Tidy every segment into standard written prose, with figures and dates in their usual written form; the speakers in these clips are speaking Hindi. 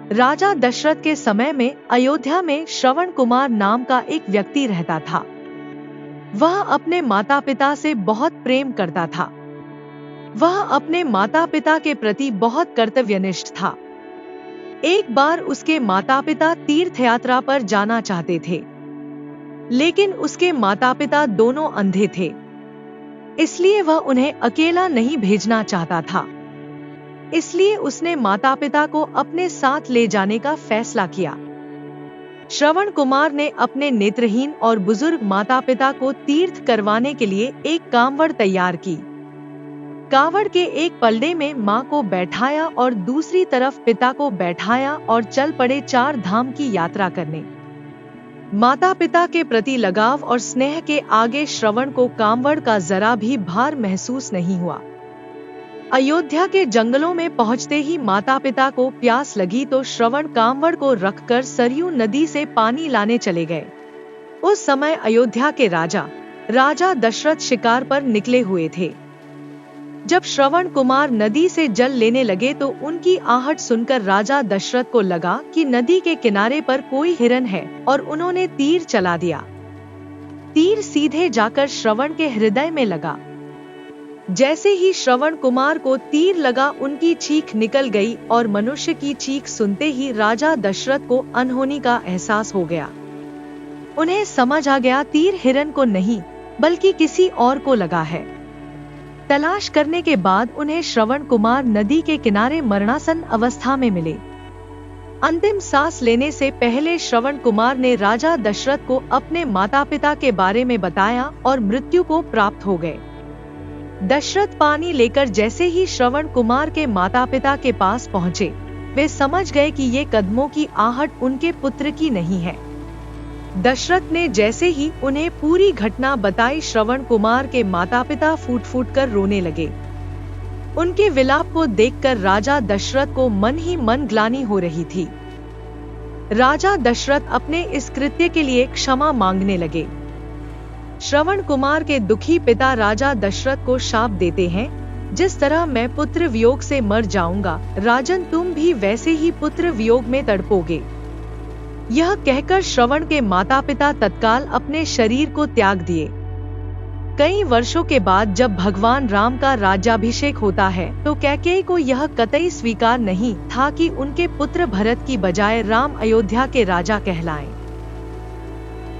राजा दशरथ के समय में अयोध्या में श्रवण कुमार नाम का एक व्यक्ति रहता था। वह अपने माता पिता से बहुत प्रेम करता था। वह अपने माता पिता के प्रति बहुत कर्तव्यनिष्ठ था। एक बार उसके माता पिता तीर्थ यात्रा पर जाना चाहते थे, लेकिन उसके माता पिता दोनों अंधे थे, इसलिए वह उन्हें अकेला नहीं भेजना चाहता था। इसलिए उसने माता पिता को अपने साथ ले जाने का फैसला किया। श्रवण कुमार ने अपने नेत्रहीन और बुजुर्ग माता पिता को तीर्थ करवाने के लिए एक कांवड़ तैयार की। कांवड़ के एक पलड़े में मां को बैठाया और दूसरी तरफ पिता को बैठाया और चल पड़े 4 धाम की यात्रा करने। माता पिता के प्रति लगाव और स्नेह के आगे श्रवण को कांवड़ का जरा भी भार महसूस नहीं हुआ। अयोध्या के जंगलों में पहुंचते ही माता पिता को प्यास लगी तो श्रवण कांवड़ को रखकर सरयू नदी से पानी लाने चले गए। उस समय अयोध्या के राजा दशरथ शिकार पर निकले हुए थे। जब श्रवण कुमार नदी से जल लेने लगे तो उनकी आहट सुनकर राजा दशरथ को लगा कि नदी के किनारे पर कोई हिरन है और उन्होंने तीर चला दिया। तीर सीधे जाकर श्रवण के हृदय में लगा। जैसे ही श्रवण कुमार को तीर लगा, उनकी चीख निकल गई और मनुष्य की चीख सुनते ही राजा दशरथ को अनहोनी का एहसास हो गया। उन्हें समझ आ गया तीर हिरन को नहीं बल्कि किसी और को लगा है। तलाश करने के बाद उन्हें श्रवण कुमार नदी के किनारे मरणासन अवस्था में मिले। अंतिम सांस लेने से पहले श्रवण कुमार ने राजा दशरथ को अपने माता पिता के बारे में बताया और मृत्यु को प्राप्त हो गए। दशरथ पानी लेकर जैसे ही श्रवण कुमार के माता पिता के पास पहुँचे, वे समझ गए कि ये कदमों की आहट उनके पुत्र की नहीं है। दशरथ ने जैसे ही उन्हें पूरी घटना बताई, श्रवण कुमार के माता पिता फूट फूट कर रोने लगे। उनके विलाप को देखकर राजा दशरथ को मन ही मन ग्लानि हो रही थी। राजा दशरथ अपने इस कृत्य के लिए क्षमा मांगने लगे। श्रवण कुमार के दुखी पिता राजा दशरथ को शाप देते हैं, जिस तरह मैं पुत्र वियोग से मर जाऊंगा, राजन तुम भी वैसे ही पुत्र वियोग में तड़पोगे। यह कहकर श्रवण के माता पिता तत्काल अपने शरीर को त्याग दिए। कई वर्षों के बाद जब भगवान राम का राज्याभिषेक होता है तो कैकेयी को यह कतई स्वीकार नहीं था कि उनके पुत्र भरत की बजाय राम अयोध्या के राजा कहलाएं।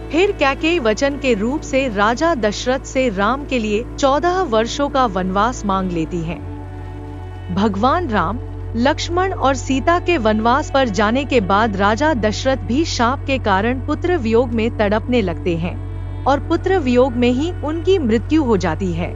फिर कैकेयी वचन के रूप से राजा दशरथ से राम के लिए 14 वर्षों का वनवास मांग लेती है। भगवान राम, लक्ष्मण और सीता के वनवास पर जाने के बाद राजा दशरथ भी शाप के कारण पुत्र वियोग में तड़पने लगते हैं और पुत्र वियोग में ही उनकी मृत्यु हो जाती है।